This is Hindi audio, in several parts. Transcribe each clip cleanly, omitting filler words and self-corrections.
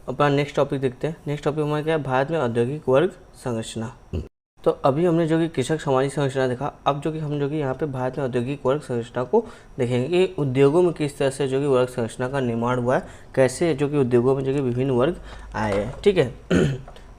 अपना नेक्स्ट टॉपिक देखते हैं। नेक्स्ट टॉपिक हमारा क्या है, भारत में औद्योगिक वर्ग संरचना। तो अभी हमने जो कि कृषक सामाजिक संरचना देखा, अब जो कि हम जो कि यहाँ पे भारत में औद्योगिक वर्ग संरचना को देखेंगे कि उद्योगों में किस तरह से जो कि वर्ग संरचना का निर्माण हुआ है, कैसे जो कि उद्योगों में जो कि विभिन्न वर्ग आए हैं। ठीक है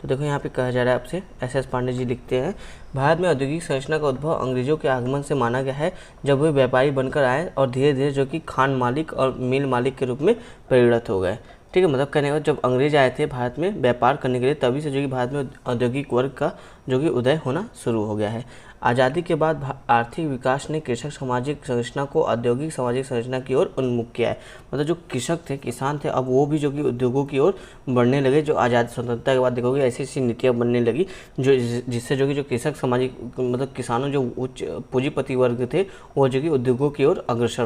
तो देखो यहाँ पे कहा जा रहा है आपसे, एस पांडे जी लिखते हैं, भारत में औद्योगिक संरचना का उद्भव अंग्रेजों के आगमन से माना गया है, जब वे व्यापारी बनकर आए और धीरे धीरे जो कि खान मालिक और मिल मालिक के रूप में परिणत हो गए। ठीक है, मतलब कहने का जब अंग्रेज आए थे भारत में व्यापार करने के लिए, तभी से जो कि भारत में औद्योगिक वर्ग का जो कि उदय होना शुरू हो गया है। आज़ादी के बाद आर्थिक विकास ने कृषक सामाजिक संरचना को औद्योगिक सामाजिक संरचना की ओर उन्मुख किया है। मतलब जो कृषक थे, किसान थे, अब वो भी जो कि उद्योगों की ओर बढ़ने लगे। जो आज़ादी स्वतंत्रता के बाद देखोगे ऐसी ऐसी नीतियाँ बनने लगी जो जिससे जो कि जो कृषक सामाजिक मतलब किसानों जो उच्च पूंजीपति वर्ग थे वो जो कि उद्योगों की ओर अग्रसर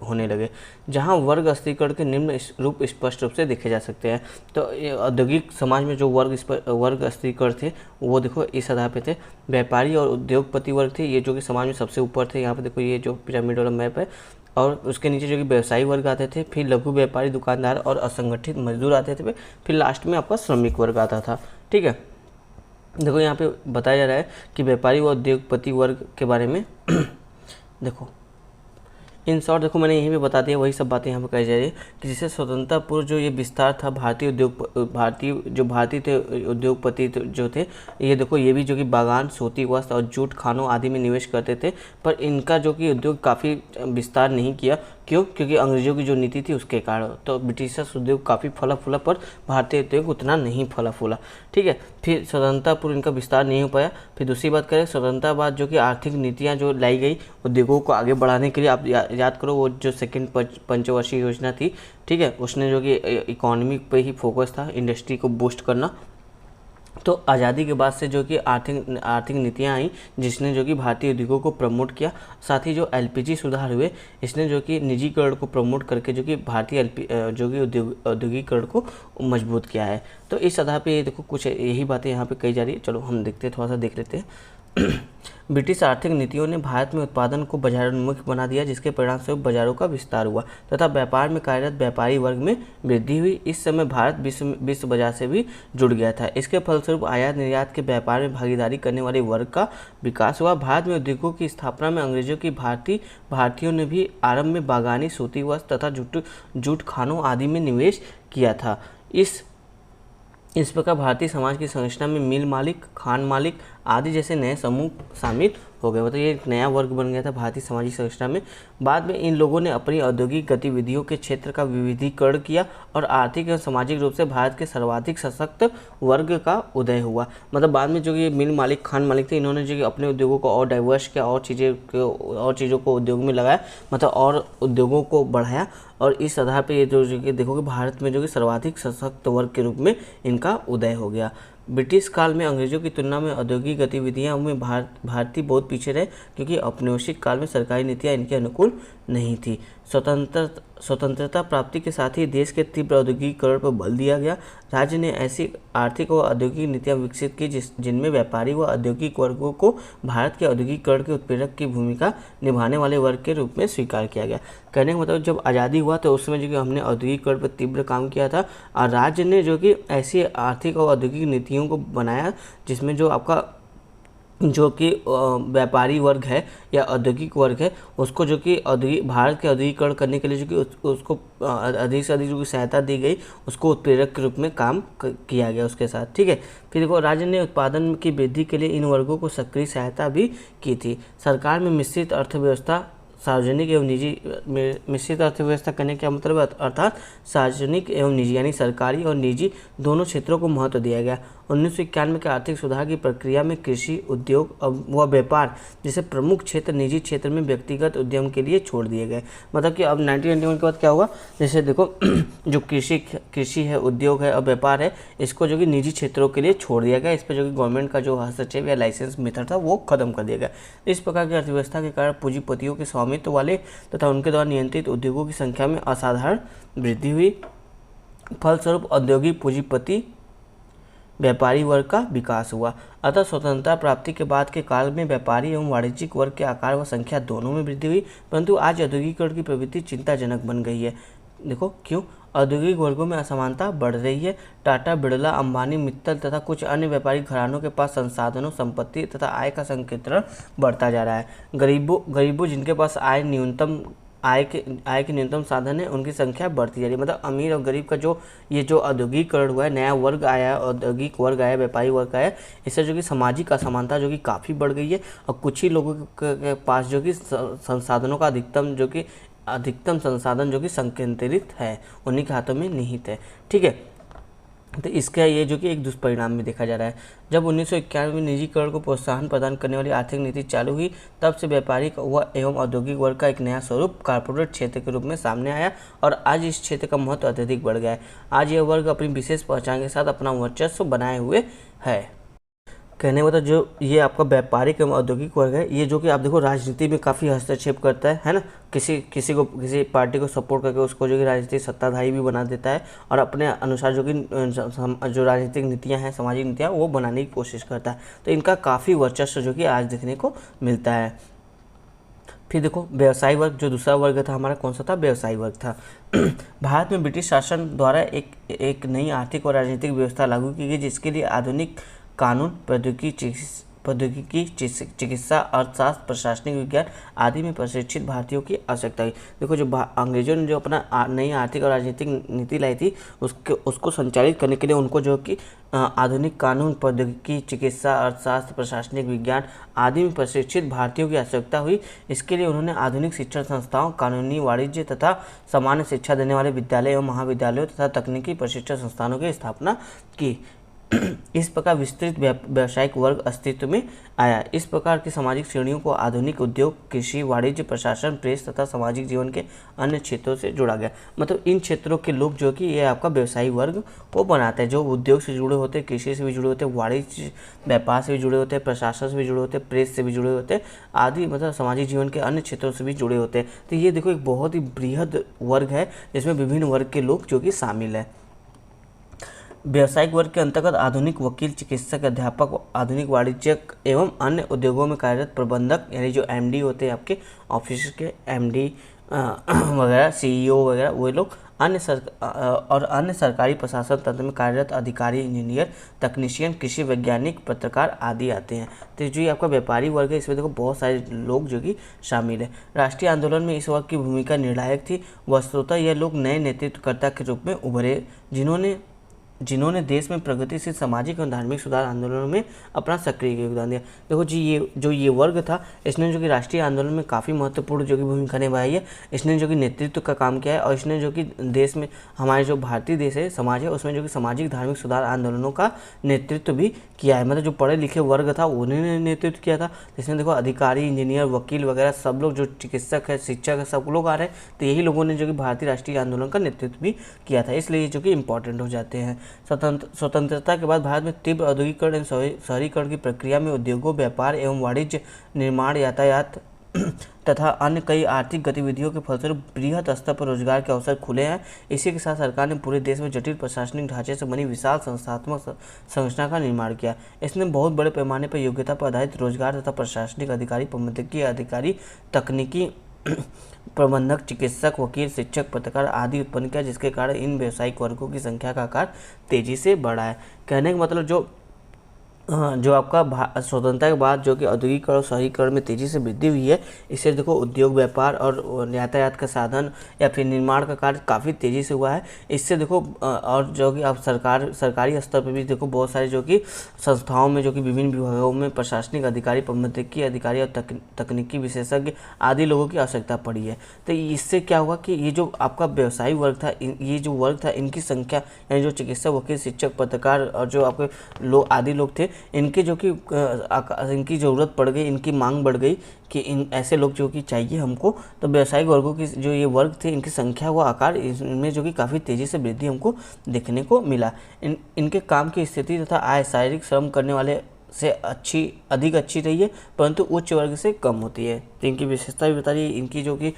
होने लगे, जहाँ वर्ग स्थिरीकरण के निम्न रूप स्पष्ट रूप से देखे जा सकते हैं। तो औद्योगिक समाज में जो वर्ग स्थिरीकरण थे वो देखो इस आधार पे थे, व्यापारी और उद्योगपति वर्ग थे, ये जो कि समाज में सबसे ऊपर थे। यहाँ पे देखो ये जो पिरामिड वाला मैप है, और उसके नीचे जो कि व्यवसायी वर्ग आते थे, फिर लघु व्यापारी दुकानदार और असंगठित मजदूर आते थे, फिर लास्ट में आपका श्रमिक वर्ग आता था। ठीक है, देखो यहाँ पे बताया जा रहा है कि व्यापारी व उद्योगपति वर्ग के बारे में देखो इन शॉर्ट देखो मैंने यहीं पे बता दिया, वही सब बातें यहाँ पे कही जा रही है कि जिससे स्वतंत्रता पूर्व जो ये विस्तार था भारतीय थे उद्योगपति जो थे, ये देखो ये भी जो कि बागान, सूती वस्त्र और जूट खानों आदि में निवेश करते थे, पर इनका जो कि उद्योग काफ़ी विस्तार नहीं किया। क्यों? क्योंकि अंग्रेजों की जो नीति थी उसके कारण। तो ब्रिटिशर्स उद्योग काफ़ी फला फूला, पर भारतीय उद्योग उतना नहीं फला फूला। ठीक है, फिर स्वतंत्रता पूर्व इनका विस्तार नहीं हो पाया। फिर दूसरी बात करें, स्वतंत्रता बाद जो कि आर्थिक नीतियाँ जो लाई गई उद्योगों को आगे बढ़ाने के लिए, आप याद करो वो जो सेकंड पंचवर्षीय योजना थी, ठीक है, उसने जो कि इकोनॉमी पे ही फोकस था, इंडस्ट्री को बूस्ट करना। तो आज़ादी के बाद से जो कि आर्थिक नीतियाँ आई जिसने जो कि भारतीय उद्योगों को प्रमोट किया। साथ ही जो एलपीजी सुधार हुए, इसने जो कि निजीकरण को प्रमोट करके जो कि भारतीय जो कि औद्योगिकरण को मजबूत किया है। तो इस आधार पे देखो कुछ यही बातें यहाँ पे कही जा रही है। चलो हम देखते हैं, थोड़ा सा देख लेते हैं। ब्रिटिश आर्थिक नीतियों ने भारत में उत्पादन को बाजारोन्मुख बना दिया, जिसके परिणामस्वरूप बाजारों का विस्तार हुआ तथा व्यापार में कार्यरत व्यापारी वर्ग में वृद्धि हुई। इस समय भारत विश्व बाजार से भी जुड़ गया था। इसके फलस्वरूप आयात निर्यात के व्यापार में भागीदारी करने वाले वर्ग का विकास हुआ। भारत में उद्योगों की स्थापना में अंग्रेजों की भारतीयों ने भी आरंभ में बागानी, सूती वस्त्र तथा जूट खानों आदि में निवेश किया था। इस प्रकार भारतीय समाज की संरचना में मिल मालिक, खान मालिक आदि जैसे नए समूह शामिल हो गए। मतलब ये एक नया वर्ग बन गया था भारतीय सामाजिक संरचना में। बाद में इन लोगों ने अपनी औद्योगिक गतिविधियों के क्षेत्र का विविधीकरण किया और आर्थिक एवं सामाजिक रूप से भारत के सर्वाधिक सशक्त वर्ग का उदय हुआ। मतलब बाद में जो ये मिल मालिक, खान मालिक थे, इन्होंने जो कि अपने उद्योगों को और डाइवर्स किया, और चीज़ों को उद्योग में लगाया, मतलब और उद्योगों को बढ़ाया। और इस आधार पर ये जो कि देखोगे भारत में जो कि सर्वाधिक सशक्त वर्ग के रूप में इनका उदय हो गया। ब्रिटिश काल में अंग्रेजों की तुलना में औद्योगिक गतिविधियां में भारतीय बहुत पीछे रहे, क्योंकि औपनिवेशिक काल में सरकारी नीतियां इनके अनुकूल नहीं थी। स्वतंत्रता प्राप्ति के साथ ही देश के तीव्र औद्योगिकीकरण पर बल दिया गया। राज्य ने ऐसी आर्थिक और औद्योगिक नीतियां विकसित की जिनमें व्यापारी व औद्योगिक वर्गों को भारत के औद्योगिकीकरण के उत्प्रेरक की भूमिका निभाने वाले वर्ग के रूप में स्वीकार किया गया। कहने का मतलब जब आज़ादी हुआ तो उस समय जो कि हमने औद्योगिकीकरण पर तीव्र काम किया था, और राज्य ने जो कि ऐसी आर्थिक और औद्योगिक नीतियों को बनाया जिसमें जो आपका जो कि व्यापारी वर्ग है या औद्योगिक वर्ग है, उसको जो कि भारत के औद्योगिकरण करने के लिए जो कि उसको अधिक से अधिक जो कि सहायता दी गई, उसको उत्प्रेरक के रूप में काम किया गया उसके साथ। ठीक है, फिर देखो राज्य ने उत्पादन की वृद्धि के लिए इन वर्गों को सक्रिय सहायता भी की थी। सरकार में मिश्रित अर्थव्यवस्था, सार्वजनिक एवं निजी, मिश्रित अर्थव्यवस्था करने का मतलब अर्थात सार्वजनिक एवं निजी यानी सरकारी और निजी दोनों क्षेत्रों को महत्व दिया गया। 1991 के आर्थिक सुधार की प्रक्रिया में कृषि, उद्योग व व्यापार जैसे प्रमुख क्षेत्र निजी क्षेत्र में व्यक्तिगत उद्यम के लिए छोड़ दिए गए। मतलब कि अब 1991 के बाद क्या हुआ, जैसे देखो जो कृषि है, उद्योग है और व्यापार है, इसको जो कि निजी क्षेत्रों के लिए छोड़ दिया गया। इस पर जो कि गवर्नमेंट का जो हस्तक्षेप या लाइसेंस मेथड था वो खत्म कर दिया गया। इस प्रकार की अर्थव्यवस्था के कारण पूंजीपतियों के स्वामित्व वाले तथा उनके द्वारा नियंत्रित उद्योगों की संख्या में असाधारण वृद्धि हुई। फलस्वरूप औद्योगिक पूंजीपति व्यापारी वर्ग का विकास हुआ। अतः स्वतंत्रता प्राप्ति के बाद के काल में व्यापारी एवं वाणिज्यिक वर्ग के आकार व संख्या दोनों में वृद्धि हुई, परंतु आज औद्योगिकरण की प्रवृत्ति चिंताजनक बन गई है। देखो क्यों, औद्योगिक वर्गों में असमानता बढ़ रही है। टाटा, बिरला, अंबानी, मित्तल तथा कुछ अन्य व्यापारिक घरानों के पास संसाधनों, संपत्ति तथा आय का संकेंद्रण बढ़ता जा रहा है। गरीबों जिनके पास आय के न्यूनतम साधन है, उनकी संख्या बढ़ती जा रही है। मतलब अमीर और गरीब का जो औद्योगिकरण हुआ है, नया वर्ग आया है, औद्योगिक वर्ग आया, व्यापारी वर्ग आया, इससे जो कि सामाजिक असमानता जो कि काफ़ी बढ़ गई है। और कुछ ही लोगों के पास जो कि संसाधनों का अधिकतम संसाधन जो कि संकेंद्रित है, उन्हीं के हाथों में निहित है। ठीक है, तो इसका ये जो कि एक दुष्परिणाम भी देखा जा रहा है। जब 1991 में निजीकरण को प्रोत्साहन प्रदान करने वाली आर्थिक नीति चालू हुई, तब से व्यापारिक एवं औद्योगिक वर्ग का एक नया स्वरूप कॉर्पोरेट क्षेत्र के रूप में सामने आया और आज इस क्षेत्र का महत्व अत्यधिक बढ़ गया है। आज यह वर्ग अपनी विशेष पहचान के साथ अपना वर्चस्व बनाए हुए है। कहने का मतलब जो ये आपका व्यापारिक एवं औद्योगिक वर्ग है, ये जो कि आप देखो राजनीति में काफ़ी हस्तक्षेप करता है ना। किसी पार्टी को सपोर्ट करके उसको जो कि राजनीतिक सत्ताधारी भी बना देता है और अपने अनुसार जो कि जो राजनीतिक नीतियां हैं, सामाजिक नीतियां, वो बनाने की कोशिश करता है। तो इनका काफ़ी वर्चस्व जो कि आज देखने को मिलता है। फिर देखो व्यवसायी वर्ग, जो दूसरा वर्ग था हमारा, कौन सा था? व्यवसायी वर्ग था। भारत में ब्रिटिश शासन द्वारा एक नई आर्थिक और राजनीतिक व्यवस्था लागू की गई, जिसके लिए आधुनिक कानून, प्रौद्योगिकी, चिकित्सा, अर्थशास्त्र, प्रशासनिक विज्ञान आदि में प्रशिक्षित भारतीयों की आवश्यकता हुई। देखो जो अंग्रेजों ने जो अपना नई आर्थिक और राजनीतिक नीति लाई थी, उसको संचालित करने के लिए उनको जो कि आधुनिक कानून, प्रौद्योगिकी, चिकित्सा, अर्थशास्त्र, प्रशासनिक विज्ञान आदि में प्रशिक्षित भारतीयों की आवश्यकता हुई। इसके लिए उन्होंने आधुनिक शिक्षण संस्थाओं, कानूनी, वाणिज्य तथा सामान्य शिक्षा देने वाले विद्यालय एवं महाविद्यालयों तथा तकनीकी प्रशिक्षण संस्थानों की स्थापना की। इस प्रकार विस्तृत व्यावसायिक वर्ग अस्तित्व में आया। इस प्रकार की सामाजिक श्रेणियों को आधुनिक उद्योग, कृषि, वाणिज्य, प्रशासन, प्रेस तथा सामाजिक जीवन के अन्य क्षेत्रों से जोड़ा गया। मतलब इन क्षेत्रों के लोग जो कि ये आपका व्यवसायी वर्ग को बनाते हैं, जो उद्योग से जुड़े होते हैं, कृषि से भी जुड़े होते हैं, वाणिज्य व्यापार से भी जुड़े होते हैं, प्रशासन से भी जुड़े होते हैं, प्रेस से भी जुड़े होते हैं आदि, मतलब सामाजिक जीवन के अन्य क्षेत्रों से भी जुड़े होते हैं। तो ये देखो एक बहुत ही बृहद वर्ग है, जिसमें विभिन्न वर्ग के लोग जो कि शामिल है। व्यावसायिक वर्ग के अंतर्गत आधुनिक वकील, चिकित्सक, अध्यापक, आधुनिक वाणिज्यक एवं अन्य उद्योगों में कार्यरत प्रबंधक, यानी जो एमडी होते हैं आपके ऑफिस के एमडी वगैरह, सीईओ वगैरह, वो लोग, अन्य सरकारी प्रशासन तंत्र में कार्यरत अधिकारी, इंजीनियर, तकनीशियन, कृषि वैज्ञानिक, पत्रकार आदि आते हैं। तो जो ये आपका व्यापारी वर्ग है, इसमें देखो बहुत सारे लोग जो कि शामिल है। राष्ट्रीय आंदोलन में इस वर्ग की भूमिका निर्णायक थी। वस्तुतः यह लोग नए नेतृत्वकर्ता के रूप में उभरे, जिन्होंने देश में प्रगतिशील सामाजिक और धार्मिक सुधार आंदोलनों में अपना सक्रिय योगदान दिया। देखो जी, ये वर्ग था, इसने जो कि राष्ट्रीय आंदोलन में काफ़ी महत्वपूर्ण जो कि भूमिका निभाई है। इसने जो कि नेतृत्व का काम किया है और इसने जो कि देश में, हमारे जो भारतीय देश है, समाज है, उसमें जो कि सामाजिक धार्मिक सुधार आंदोलनों का नेतृत्व भी किया है। मतलब जो पढ़े लिखे वर्ग था उन्होंने नेतृत्व किया था। इसमें देखो अधिकारी, इंजीनियर, वकील वगैरह सब लोग, जो चिकित्सक है, शिक्षक है, सब लोग आ रहे हैं। तो यही लोगों ने जो कि भारतीय राष्ट्रीय आंदोलन का नेतृत्व भी किया था, इसलिए जो कि इंपॉर्टेंट हो जाते हैं। स्वतंत्रता के बाद भारत में तीव्र औद्योगिकरण एवं शहरीकरण की प्रक्रिया में उद्योगों, व्यापार एवं वाणिज्य, निर्माण, यातायात तथा अन्य कई आर्थिक गतिविधियों के फलस्वरूप बृहद स्तर पर रोजगार के अवसर खुले हैं। इसी के साथ सरकार ने पूरे देश में जटिल प्रशासनिक ढांचे से बनी विशाल संस्थात्मक संरचना का निर्माण किया। इसने बहुत बड़े पैमाने पर योग्यता पर आधारित रोजगार तथा प्रशासनिक अधिकारी, प्रबंधकीय अधिकारी, तकनीकी प्रबंधक, चिकित्सक, वकील, शिक्षक, पत्रकार आदि उत्पन्न किया, जिसके कारण इन व्यावसायिक वर्गों की संख्या का आकार तेजी से बढ़ा है। कहने का मतलब जो आपका स्वतंत्रता के बाद जो कि औद्योगिकरण और शहरीकरण में तेजी से वृद्धि हुई है, इससे देखो उद्योग, व्यापार और यातायात का साधन या फिर निर्माण का कार्य काफ़ी तेज़ी से हुआ है। इससे देखो और जो कि आप सरकारी स्तर पर भी देखो बहुत सारे जो कि संस्थाओं में, जो कि विभिन्न विभागों में प्रशासनिक अधिकारी, प्रबंधकीय अधिकारी और तकनीकी विशेषज्ञ आदि लोगों की आवश्यकता पड़ी है। तो इससे क्या हुआ कि ये जो आपका व्यवसायी वर्ग था, ये जो वर्ग था, इनकी संख्या, यानी जो चिकित्सक, वकील, शिक्षक, पत्रकार और जो आपके लोग आदि लोग थे, इनके जो कि इनकी ज़रूरत पड़ गई, इनकी मांग बढ़ गई कि इन ऐसे लोग जो कि चाहिए हमको। तो व्यावसायिक वर्गों की जो ये वर्ग थे, इनकी संख्या व आकार, इनमें जो कि काफ़ी तेज़ी से वृद्धि हमको देखने को मिला। इनके काम की स्थिति तथा आय, शारीरिक श्रम करने वाले से अधिक अच्छी रही है, परंतु उच्च वर्ग से कम होती है। तो इनकी विशेषता भी बता रही है, इनकी जो कि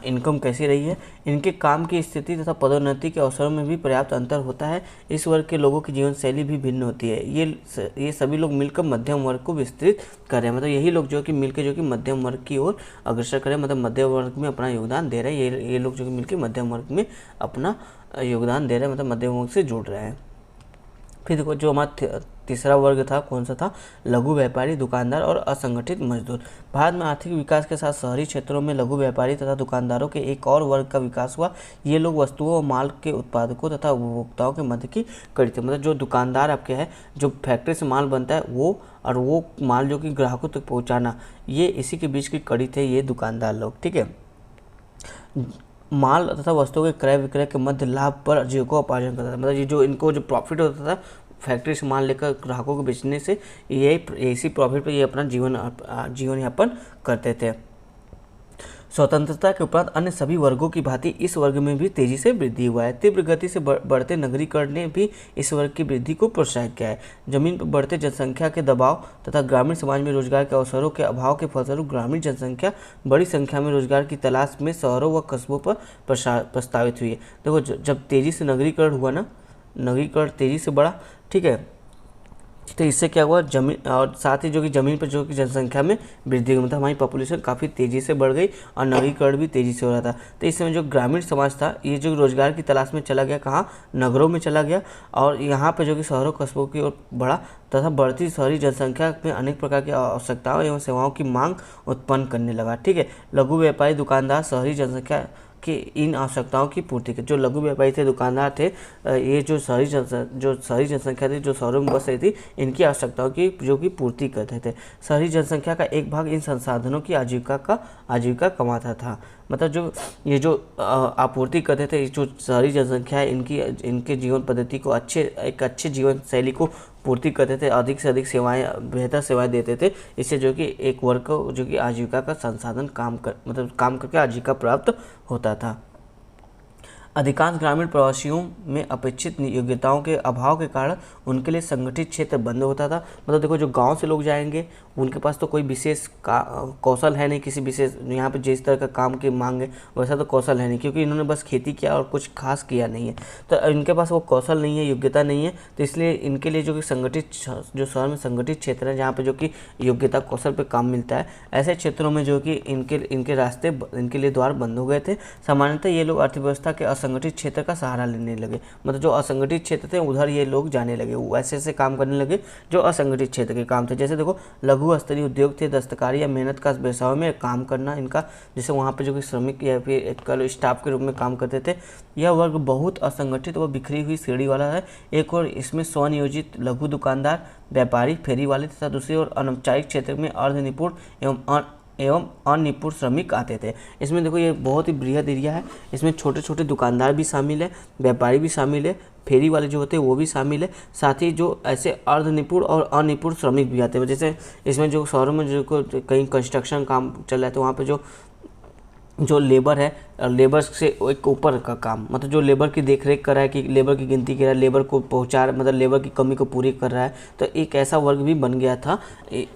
इनकम कैसी रही है। इनके काम की स्थिति तथा पदोन्नति के अवसरों में भी पर्याप्त अंतर होता है। इस वर्ग के लोगों की जीवन शैली भी भिन्न होती है। ये सभी लोग मिलकर मध्यम वर्ग को विस्तृत कर रहे हैं, मतलब यही लोग जो कि मिलकर जो कि मध्यम वर्ग की ओर अग्रसर करें, मतलब मध्यम वर्ग में अपना योगदान दे रहे हैं। ये लोग जो कि मिलकर मध्यम वर्ग में अपना योगदान दे रहे हैं, मतलब मध्यम वर्ग से जुड़ रहे हैं। फिर देखो जो हमारा तीसरा वर्ग था, कौन सा था? लघु व्यापारी, दुकानदार और असंगठित मजदूर। भारत में आर्थिक विकास के साथ शहरी क्षेत्रों में लघु व्यापारी तथा दुकानदारों के एक और वर्ग का विकास हुआ। ये लोग वस्तुओं और माल के उत्पादकों तथा उपभोक्ताओं के मध्य की कड़ी थे, मतलब जो दुकानदार आपके है, जो फैक्ट्री से माल बनता है वो माल जो कि ग्राहकों तक पहुँचाना, ये इसी के बीच की कड़ी थे ये दुकानदार लोग। ठीक है, माल तथा वस्तुओं के क्रय विक्रय के मध्य लाभ पर जीविकोपार्जन करता था, मतलब ये जो इनको जो प्रॉफिट होता था फैक्ट्री से माल लेकर ग्राहकों को बेचने से, ये इसी प्रॉफिट पर ये अपना जीवन यापन करते थे। स्वतंत्रता के उपरांत अन्य सभी वर्गों की भांति इस वर्ग में भी तेजी से वृद्धि हुआ है। तीव्र गति से बढ़ते नगरीकरण ने भी इस वर्ग की वृद्धि को प्रोत्साहित किया है। जमीन पर बढ़ते जनसंख्या के दबाव तथा ग्रामीण समाज में रोजगार के अवसरों के अभाव के फलस्वरूप ग्रामीण जनसंख्या बड़ी संख्या में रोजगार की तलाश में शहरों व कस्बों पर प्रस्तावित हुई है। देखो जब तेजी से नगरीकरण हुआ ना, नगरीकरण तेजी से बढ़ा, ठीक है, तो इससे क्या हुआ, जमीन और साथ ही जो कि ज़मीन पर जो कि जनसंख्या में वृद्धि हुई, मतलब हमारी पॉपुलेशन काफ़ी तेज़ी से बढ़ गई और नगरीकरण भी तेज़ी से हो रहा था। तो इस समय जो ग्रामीण समाज था ये जो रोजगार की तलाश में चला गया, कहाँ? नगरों में चला गया, और यहाँ पर जो कि शहरों कस्बों की ओर बढ़ा तथा बढ़ती शहरी जनसंख्या में अनेक प्रकार की आवश्यकताओं एवं सेवाओं की मांग उत्पन्न करने लगा। ठीक है, लघु व्यापारी दुकानदार शहरी जनसंख्या कि इन आवश्यकताओं की पूर्ति के, जो लघु व्यापारी थे, दुकानदार थे, ये जो शहरी जनसंख्या थी जो शहरों में बस रही थी, इनकी आवश्यकताओं की जो कि पूर्ति करते थे। शहरी जनसंख्या का एक भाग इन संसाधनों की आजीविका कमाता था, मतलब जो ये जो आपूर्ति करते थे, जो शहरी जनसंख्या है इनके जीवन पद्धति को एक अच्छे जीवन शैली को पूर्ति करते थे, अधिक से अधिक बेहतर सेवाएं देते थे। इससे जो कि एक वर्ग को जो कि आजीविका का संसाधन काम करके आजीविका प्राप्त होता था। अधिकांश ग्रामीण प्रवासियों में अपेक्षित योग्यताओं के अभाव के कारण उनके लिए संगठित क्षेत्र बंद होता था। मतलब देखो जो गांव से लोग जाएंगे उनके पास तो कोई विशेष कौशल है नहीं, किसी विशेष यहाँ पे जिस तरह का काम की मांग है वैसा तो कौशल है नहीं, क्योंकि इन्होंने बस खेती किया और कुछ खास किया नहीं है, तो इनके पास वो कौशल नहीं है, योग्यता नहीं है। तो इसलिए इनके लिए जो कि जो शहर में संगठित क्षेत्र है जहाँ पे जो कि योग्यता कौशल पे काम मिलता है, ऐसे क्षेत्रों में जो कि इनके रास्ते इनके लिए द्वार बंद हो गए थे। सामान्यतः ये लोग अर्थव्यवस्था के असंगठित क्षेत्र का सहारा लेने लगे, मतलब जो असंगठित क्षेत्र थे उधर ये लोग जाने लगे, ऐसे काम करने लगे जो असंगठित क्षेत्र के काम थे। जैसे देखो लघु स्तरीय उद्योग थे, दस्तकारी या मेहनत का व्यवसाय में काम करना इनका, जैसे वहाँ पे जो कि श्रमिक या फिर एक स्टाफ के रूप में काम करते थे। यह वर्ग बहुत असंगठित व बिखरी हुई श्रेणी वाला है। एक और इसमें स्वनियोजित लघु दुकानदार, व्यापारी, फेरी वाले तथा दूसरी ओर अनौपचारिक क्षेत्र में अर्धनिपुण एवं अनिपुण श्रमिक आते थे। इसमें देखो ये बहुत ही बृहद एरिया है, इसमें छोटे छोटे दुकानदार भी शामिल है, व्यापारी भी शामिल है, फेरी वाले जो होते हैं वो भी शामिल है, साथ ही जो ऐसे अर्धनिपुण और अनिपुण श्रमिक भी आते हैं। जैसे इसमें जो शहरों में जो कहीं कंस्ट्रक्शन काम चल रहा है तो वहाँ पे जो लेबर है, लेबर से एक ऊपर का काम, मतलब जो लेबर की देखरेख कर रहा है, कि लेबर की गिनती कर रहा है, लेबर को पहुंचा रहा है, मतलब लेबर की कमी को पूरी कर रहा है, तो एक ऐसा वर्ग भी बन गया था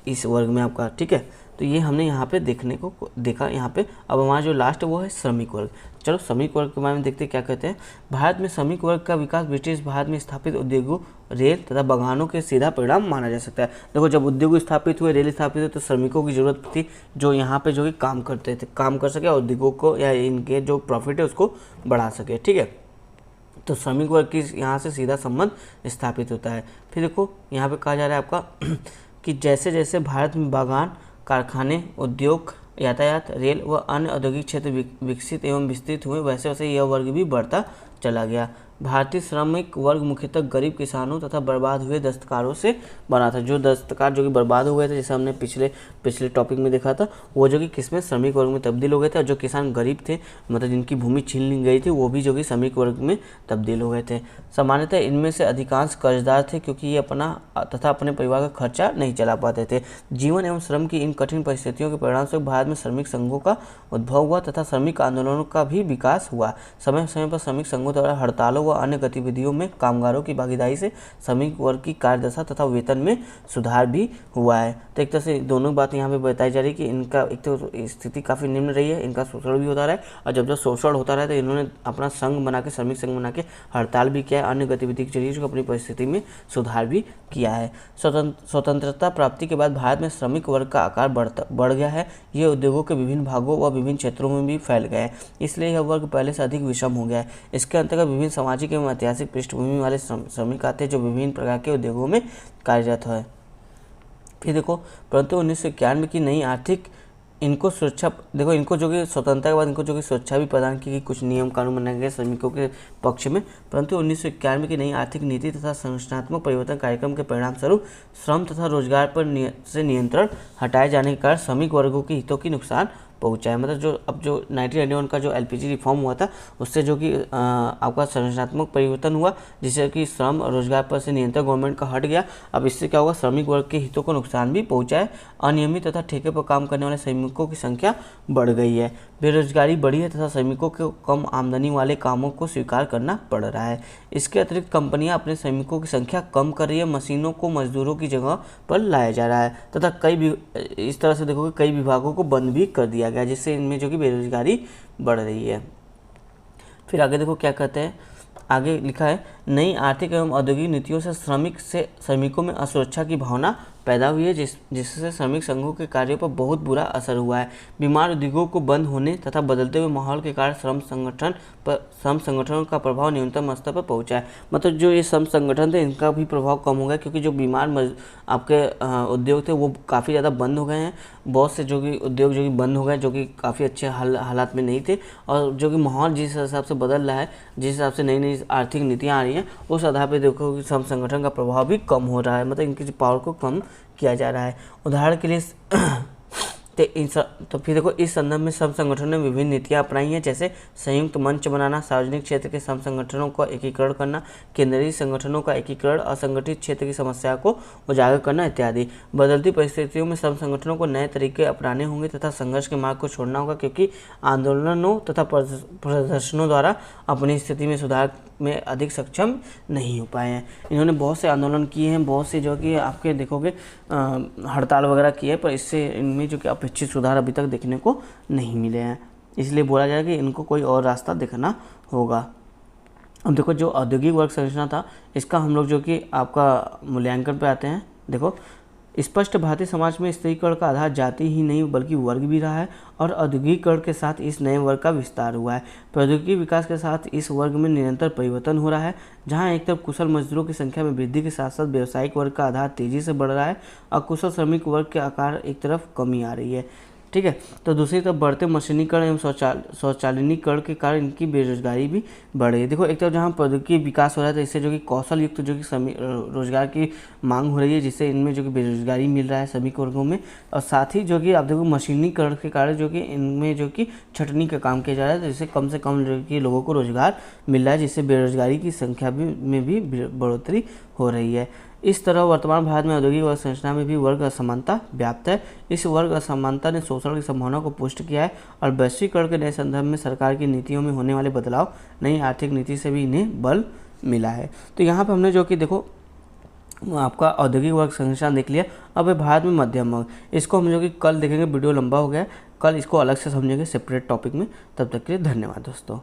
इस वर्ग में आपका। ठीक है, तो ये हमने यहाँ पे देखा यहाँ पे। अब हमारा जो लास्ट वो है श्रमिक वर्ग। चलो श्रमिक वर्ग के बारे में देखते क्या कहते हैं। भारत में श्रमिक वर्ग का विकास ब्रिटिश भारत में स्थापित उद्योगों, रेल तथा बागानों के सीधा परिणाम माना जा सकता है। देखो जब उद्योग स्थापित हुए, रेल स्थापित हुए, तो श्रमिकों की जरूरत थी जो यहाँ पे जो कि काम करते थे, काम कर सके और उद्योगों को या इनके जो प्रॉफिट है उसको बढ़ा सके। ठीक है, तो श्रमिक वर्ग की यहाँ से सीधा संबंध स्थापित होता है। फिर देखो यहाँ पे कहा जा रहा है आपका कि जैसे जैसे भारत में बागान, कारखाने, उद्योग, यातायात, रेल व अन्य औद्योगिक क्षेत्र विकसित एवं विस्तृत हुए, वैसे वैसे यह वर्ग भी बढ़ता चला गया। भारतीय श्रमिक वर्ग मुख्यतः गरीब किसानों तथा बर्बाद हुए दस्तकारों से बना था। जो दस्तकार जो कि बर्बाद हो गए थे, जैसे हमने पिछले टॉपिक में देखा था, वो जो कि किसमें श्रमिक वर्ग में तब्दील हो गए थे। और जो किसान गरीब थे, मतलब जिनकी भूमि छीन ली गई थी, वो भी जो कि श्रमिक वर्ग में तब्दील हो गए थे। सामान्यतः इनमें से अधिकांश कर्जदार थे, क्योंकि ये अपना तथा अपने परिवार का खर्चा नहीं चला पाते थे। जीवन एवं श्रम की इन कठिन परिस्थितियों के परिणामस्वरूप भारत में श्रमिक संघों का उद्भव हुआ तथा श्रमिक आंदोलनों का भी विकास हुआ। समय समय पर श्रमिक संघों द्वारा हड़तालों व अन्य गतिविधियों में कामगारों की भागीदारी से श्रमिक वर्ग की कार्यदशा तथा वेतन में सुधार भी हुआ है। तो एक तरह से दोनों बात यहाँ पे बताई जा रही है कि इनका एक तो स्थिति काफ़ी निम्न रही है, इनका शोषण भी होता रहा है, और जब जब शोषण होता रहा है तो इन्होंने अपना संघ बना के, श्रमिक संघ बना के हड़ताल भी किया है, अन्य गतिविधि के जरिए जो अपनी परिस्थिति में सुधार भी किया है। स्वतंत्रता प्राप्ति के बाद भारत में श्रमिक वर्ग का आकार बढ़ गया है। ये उद्योगों के विभिन्न भागों व विभिन्न क्षेत्रों में भी फैल गया है, इसलिए यह वर्ग पहले से अधिक विषम हो गया है। इसके अंतर्गत विभिन्न सामाजिक एवं ऐतिहासिक पृष्ठभूमि वाले श्रमिक आते हैं जो विभिन्न प्रकार के उद्योगों में कार्यरत है। फिर देखो, परंतु 1991 की नई आर्थिक इनको सुरक्षा, देखो इनको जो कि स्वतंत्रता के बाद इनको जो कि सुरक्षा भी प्रदान की गई, कुछ नियम कानून बनाए गए श्रमिकों के पक्ष में, परंतु 1991 की नई आर्थिक नीति तथा संरचनात्मक परिवर्तन कार्यक्रम के परिणाम स्वरूप श्रम तथा रोजगार पर से नियंत्रण हटाए जाने के कारण श्रमिक वर्गों के हितों की नुकसान पहुंचा है। मतलब जो अब जो 1991 का जो एलपीजी रिफॉर्म हुआ था उससे जो कि आपका संरचनात्मक परिवर्तन हुआ, जिससे कि श्रम और रोजगार पर से नियंत्रण गवर्नमेंट का हट गया। अब इससे क्या होगा, श्रमिक वर्ग के हितों को नुकसान भी पहुंचा है। अनियमित तथा ठेके पर काम करने वाले श्रमिकों की संख्या बढ़ गई है, बेरोजगारी बढ़ी है तथा श्रमिकों को कम आमदनी वाले कामों को स्वीकार करना पड़ रहा है। इसके अतिरिक्त कंपनियां अपने श्रमिकों की संख्या कम कर रही है, मशीनों को मजदूरों की जगह पर लाया जा रहा है तथा इस तरह से देखोगे कई विभागों को बंद भी कर दिया गया, जिससे इनमें जो कि बेरोजगारी बढ़ रही है। फिर आगे देखो क्या कहते हैं, आगे लिखा है, नई आर्थिक एवं औद्योगिक नीतियों से श्रमिकों में असुरक्षा की भावना पैदा हुई है, जिससे श्रमिक संघों के कार्यों पर बहुत बुरा असर हुआ है। बीमार उद्योगों को बंद होने तथा बदलते हुए माहौल के कारण श्रम संगठनों का प्रभाव न्यूनतम स्तर पर पहुंचा है। मतलब जो ये श्रम संगठन थे इनका भी प्रभाव कम हो गया, क्योंकि जो बीमार आपके उद्योग थे वो काफ़ी ज़्यादा बंद हो गए हैं। बहुत से जो कि उद्योग जो कि बंद हो गए, जो कि काफ़ी अच्छे हालात में नहीं थे, और जो कि माहौल जिस हिसाब से बदल रहा है, जिस हिसाब से नई नई आर्थिक नीतियाँ आ रही हैं, उस आधार पर देखो कि श्रम संगठन का प्रभाव भी कम हो रहा है, मतलब इनकी पावर को कम किया जा रहा है। उदाहरण के लिए तो फिर देखो, इस संदर्भ में श्रम संगठनों ने विभिन्न नीतियां अपनाई हैं, जैसे संयुक्त मंच बनाना, सार्वजनिक क्षेत्र के श्रम संगठनों का एकीकरण करना, केंद्रीय संगठनों का एकीकरण, असंगठित क्षेत्र की समस्या को उजागर करना इत्यादि। बदलती परिस्थितियों में श्रम संगठनों को नए तरीके अपनाने होंगे तथा संघर्ष के मार्ग को छोड़ना होगा, क्योंकि आंदोलनों तथा प्रदर्शनों द्वारा अपनी स्थिति में सुधार में अधिक सक्षम नहीं हो पाए हैं। इन्होंने बहुत से आंदोलन किए हैं, बहुत से जो कि आपके देखोगे हड़ताल वगैरह किए, पर इससे इनमें जो कि अपेक्षित सुधार अभी तक देखने को नहीं मिले हैं, इसलिए बोला जाए कि इनको कोई और रास्ता देखना होगा। अब देखो, जो औद्योगिक वर्ग संरचना था इसका हम लोग जो कि आपका मूल्यांकन पे आते हैं। देखो, स्पष्ट भारतीय समाज में स्त्रीकरण का आधार जाति ही नहीं बल्कि वर्ग भी रहा है, और औद्योगिकीकरण के साथ इस नए वर्ग का विस्तार हुआ है। प्रौद्योगिकी विकास के साथ इस वर्ग में निरंतर परिवर्तन हो रहा है, जहां एक तरफ कुशल मजदूरों की संख्या में वृद्धि के साथ साथ व्यावसायिक वर्ग का आधार तेजी से बढ़ रहा है, और कुशल श्रमिक वर्ग के आकार एक तरफ कमी आ रही है। ठीक है, तो दूसरी तरफ बढ़ते मशीनीकरण एवं स्वचालनीकरण के कारण इनकी बेरोजगारी भी बढ़ रही है। देखो, एक तरफ जहाँ प्रौद्योगिकी विकास हो रहा है तो इससे जो कि कौशल युक्त जो कि रोजगार की मांग हो रही है, जिससे इनमें जो कि बेरोजगारी मिल रहा है श्रमिक वर्गों में, और साथ ही जो कि आप देखो मशीनीकरण के कारण जो कि इनमें जो कि छटनी का काम किया जा रहा है, तो जिससे कम से कम लोगों को रोजगार मिल रहा है, जिससे बेरोजगारी की संख्या में भी बढ़ोतरी हो रही है। इस तरह वर्तमान भारत में औद्योगिक वर्ग संरचना में भी वर्ग असमानता व्याप्त है। इस वर्ग असमानता ने शोषण की संभावना को पुष्ट किया है, और वैश्वीकरण के नए संदर्भ में सरकार की नीतियों में होने वाले बदलाव, नई आर्थिक नीति से भी इन्हें बल मिला है। तो यहाँ पर हमने जो कि देखो आपका औद्योगिक वर्ग संरचना देख लिया। अब भारत में मध्यम वर्ग, इसको हम जो कि कल देखेंगे, वीडियो लंबा हो गया, कल इसको अलग से समझेंगे सेपरेट टॉपिक में। तब तक के लिए धन्यवाद दोस्तों।